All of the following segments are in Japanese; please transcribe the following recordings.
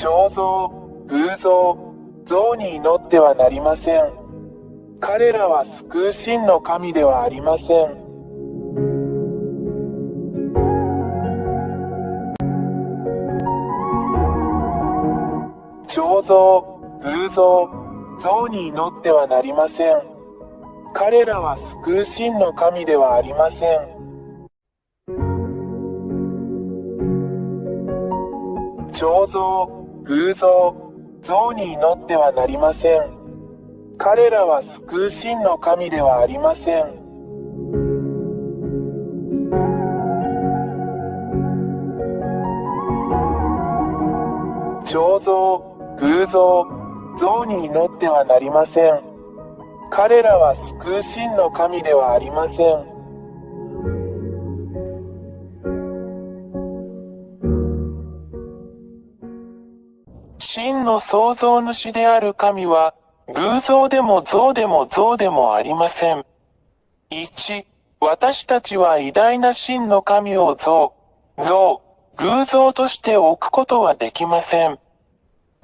彫像、偶像、像に祈ってはなりません。彼らは救う真の神ではありません。彫像、偶像、像に祈ってはなりません。彼らは救う真の神ではありません。彫像、偶像、像に祈ってはなりません。彼らは救う真の神ではありません。彫像、偶像、像に祈ってはなりません。彼らは救う真の神ではありません。真の創造主である神は、偶像でも像でも像でもありません。1、私たちは偉大な真の神を像、偶像として置くことはできません。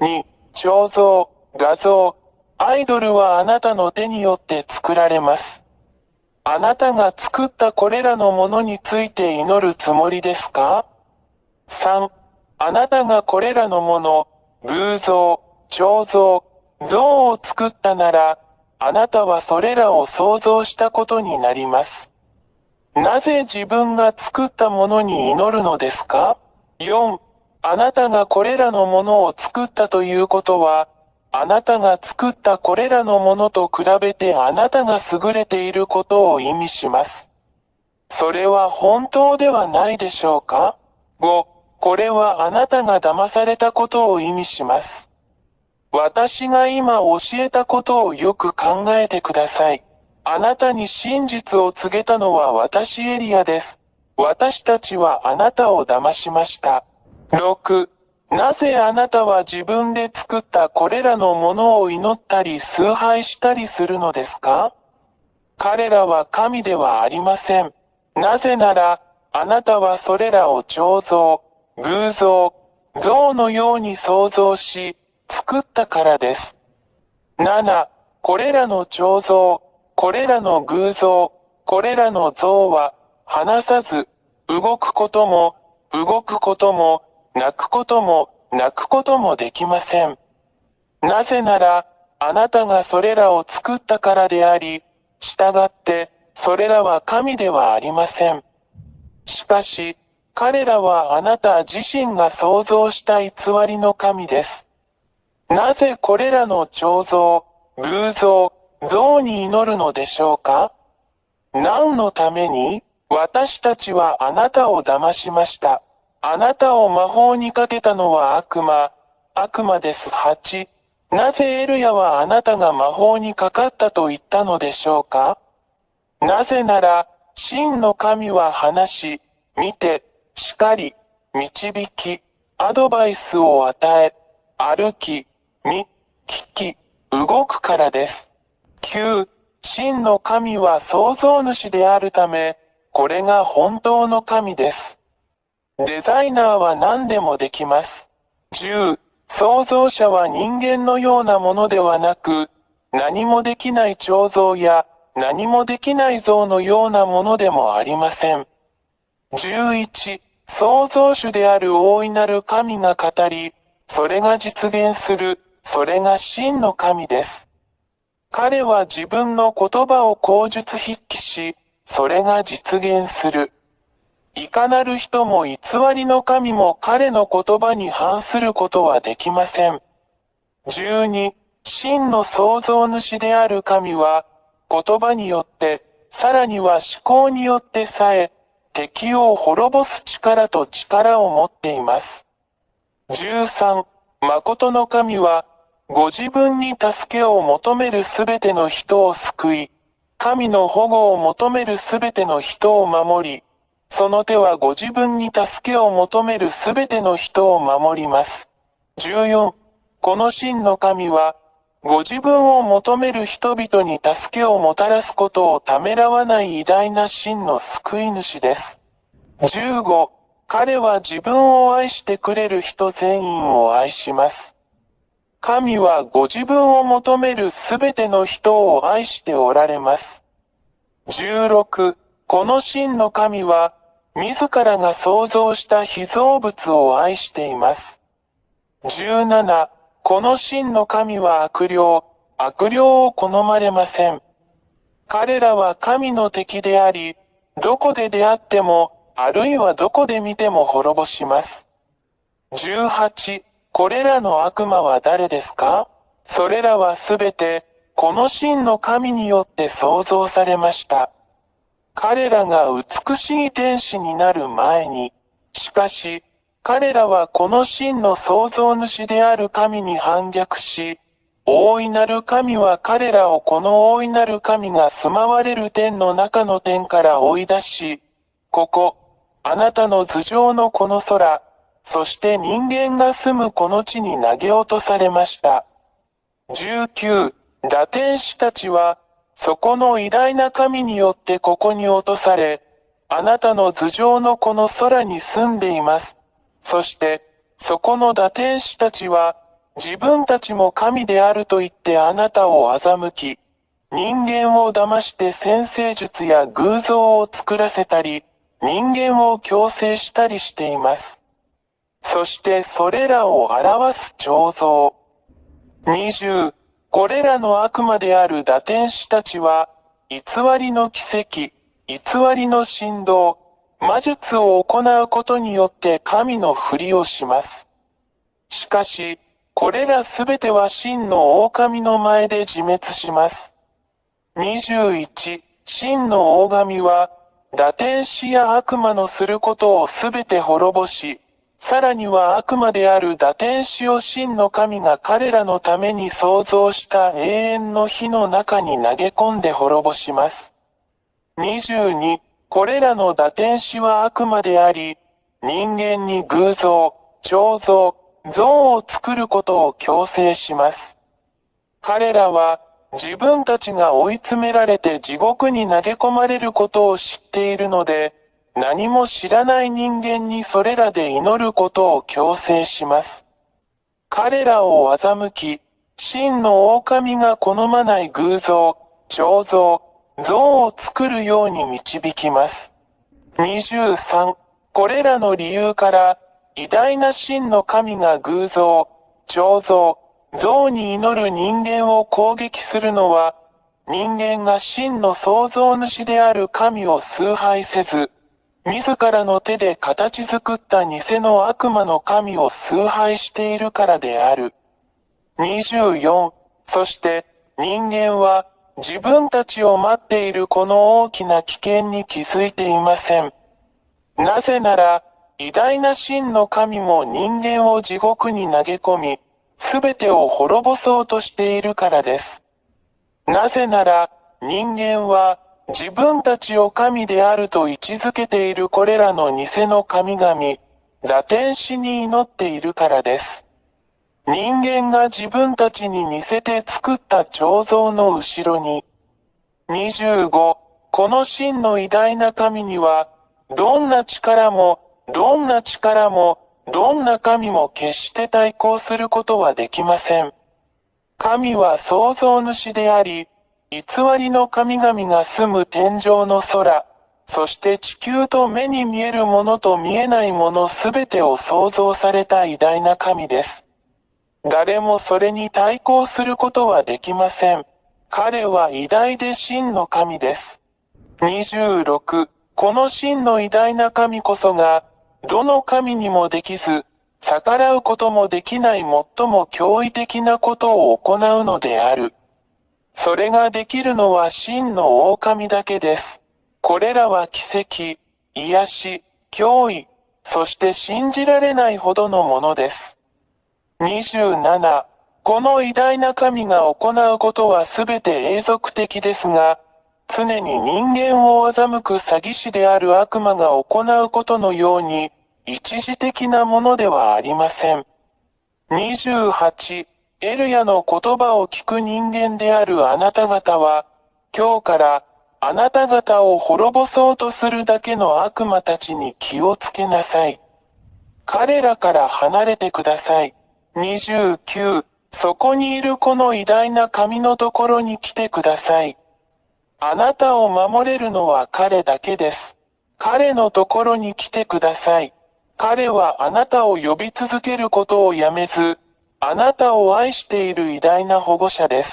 2、彫像、画像、アイドルはあなたの手によって作られます。あなたが作ったこれらのものについて祈るつもりですか？ 3、あなたがこれらのもの、偶像、彫像、像を作ったなら、あなたはそれらを創造したことになります。なぜ自分が作ったものに祈るのですか？ 4、あなたがこれらのものを作ったということは、あなたが作ったこれらのものと比べてあなたが優れていることを意味します。それは本当ではないでしょうか？ 5、これはあなたが騙されたことを意味します。私が今教えたことをよく考えてください。あなたに真実を告げたのは私エリアです。私たちはあなたを騙しました。6、なぜあなたは自分で作ったこれらのものを祈ったり崇拝したりするのですか？彼らは神ではありません。なぜなら、あなたはそれらを彫像、偶像、像のように創造し、作ったからです。7、これらの彫像、これらの偶像、これらの像は、話さず、動くことも、泣くことも、泣くこともできません。なぜなら、あなたがそれらを作ったからであり、従って、それらは神ではありません。しかし、彼らはあなた自身が創造した偽りの神です。なぜこれらの彫像、偶像、像に祈るのでしょうか？何のために？私たちはあなたを騙しました。あなたを魔法にかけたのは悪魔です。8、なぜエルヤはあなたが魔法にかかったと言ったのでしょうか？なぜなら、真の神は話し、見て、叱り、導き、アドバイスを与え、歩き、見、聞き、動くからです。9、真の神は創造主であるため、これが本当の神です。デザイナーは何でもできます。10、創造者は人間のようなものではなく、何もできない彫像や、何もできない像のようなものでもありません。11、創造主である大いなる神が語り、それが実現する、それが真の神です。彼は自分の言葉を口述筆記し、それが実現する。いかなる人も偽りの神も彼の言葉に反することはできません。12、真の創造主である神は、言葉によって、さらには思考によってさえ、敵を滅ぼす力と力を持っています。13、誠の神は、ご自分に助けを求めるすべての人を救い、神の保護を求めるすべての人を守り、その手はご自分に助けを求めるすべての人を守ります。14、この真の神は、ご自分を求める人々に助けをもたらすことをためらわない偉大な真の救い主です。15、彼は自分を愛してくれる人全員を愛します。神はご自分を求めるすべての人を愛しておられます。16、この真の神は、自らが創造した被造物を愛しています。17、この真の神は悪霊を好まれません。彼らは神の敵であり、どこで出会っても、あるいはどこで見ても滅ぼします。18、これらの悪魔は誰ですか？それらはすべて、この真の神によって創造されました。彼らが美しい天使になる前に、しかし、彼らはこの真の創造主である神に反逆し、大いなる神は彼らをこの大いなる神が住まわれる天の中の天から追い出し、ここ、あなたの頭上のこの空、そして人間が住むこの地に投げ落とされました。19、堕天使たちは、そこの偉大な神によってここに落とされ、あなたの頭上のこの空に住んでいます。そして、そこの堕天使たちは、自分たちも神であると言ってあなたを欺き、人間を騙して占星術や偶像を作らせたり、人間を強制したりしています。そしてそれらを表す彫像。20、これらの悪魔である堕天使たちは、偽りの奇跡、偽りの神道、魔術を行うことによって神のふりをします。しかし、これらすべては真の狼の前で自滅します。21、真の大神は、堕天使や悪魔のすることをすべて滅ぼし、さらには悪魔である堕天使を真の神が彼らのために創造した永遠の火の中に投げ込んで滅ぼします。22、これらの堕天使は悪魔であり、人間に偶像、彫像、像を作ることを強制します。彼らは、自分たちが追い詰められて地獄に投げ込まれることを知っているので、何も知らない人間にそれらで祈ることを強制します。彼らを欺き、真の狼が好まない偶像、彫像、像を作るように導きます。23、これらの理由から、偉大な真の神が偶像、彫像、像に祈る人間を攻撃するのは、人間が真の創造主である神を崇拝せず、自らの手で形作った偽の悪魔の神を崇拝しているからである。24、そして人間は自分たちを待っているこの大きな危険に気づいていません。なぜなら、偉大な真の神も人間を地獄に投げ込み、すべてを滅ぼそうとしているからです。なぜなら、人間は、自分たちを神であると位置づけているこれらの偽の神々、堕天使に祈っているからです。人間が自分たちに似せて作った彫像の後ろに、25、この真の偉大な神には、どんな力も、どんな力も、どんな神も決して対抗することはできません。神は創造主であり、偽りの神々が住む天上の空、そして地球と目に見えるものと見えないものすべてを創造された偉大な神です。誰もそれに対抗することはできません。彼は偉大で真の神です。26、この真の偉大な神こそが、どの神にもできず、逆らうこともできない最も驚異的なことを行うのである。それができるのは真の狼だけです。これらは奇跡、癒し、脅威、そして信じられないほどのものです。27、この偉大な神が行うことはすべて永続的ですが、常に人間を欺く詐欺師である悪魔が行うことのように、一時的なものではありません。28、エルヤの言葉を聞く人間であるあなた方は、今日から、あなた方を滅ぼそうとするだけの悪魔たちに気をつけなさい。彼らから離れてください。29、そこにいるこの偉大な神のところに来てください。あなたを守れるのは彼だけです。彼のところに来てください。彼はあなたを呼び続けることをやめず、あなたを愛している偉大な保護者です。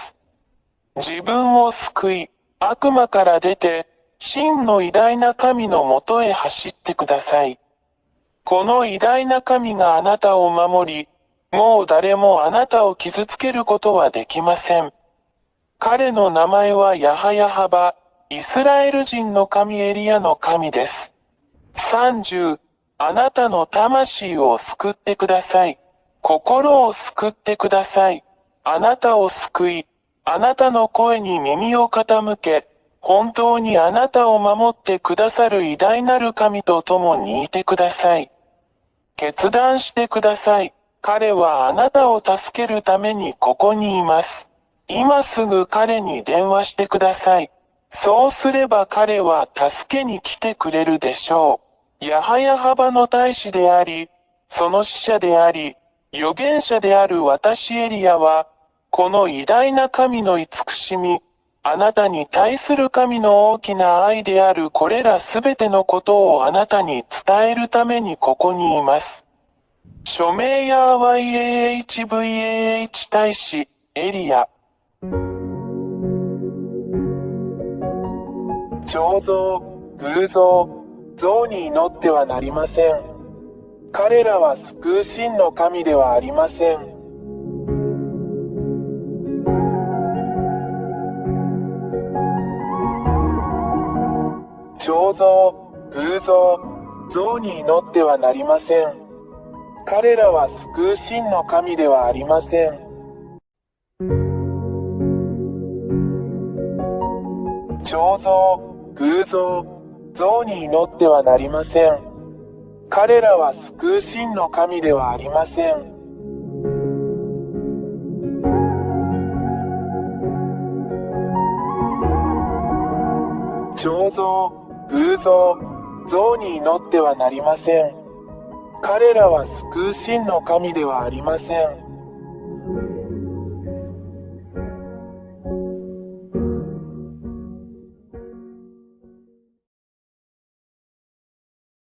自分を救い、悪魔から出て、真の偉大な神のもとへ走ってください。この偉大な神があなたを守り、もう誰もあなたを傷つけることはできません。彼の名前はヤハヤハバ、イスラエル人の神エリアの神です。30、あなたの魂を救ってください。心を救ってください。あなたを救い、あなたの声に耳を傾け、本当にあなたを守ってくださる偉大なる神と共にいてください。決断してください。彼はあなたを助けるためにここにいます。今すぐ彼に電話してください。そうすれば彼は助けに来てくれるでしょう。ヤハヤハバの大使であり、その使者であり、預言者である私エリアは、この偉大な神の慈しみ、あなたに対する神の大きな愛であるこれらすべてのことをあなたに伝えるためにここにいます。署名や YAHVAH 大使、エリア。彫像、偶像、像に祈ってはなりません。彼らは救う真の神ではありません。彫像、偶像、像に祈ってはなりません。彼らは救う真の神ではありません。彫像、偶像、像に祈ってはなりません。彼らは救う真の神ではありません。彫像、偶像、像に祈ってはなりません。彼らは救う真の神ではありません。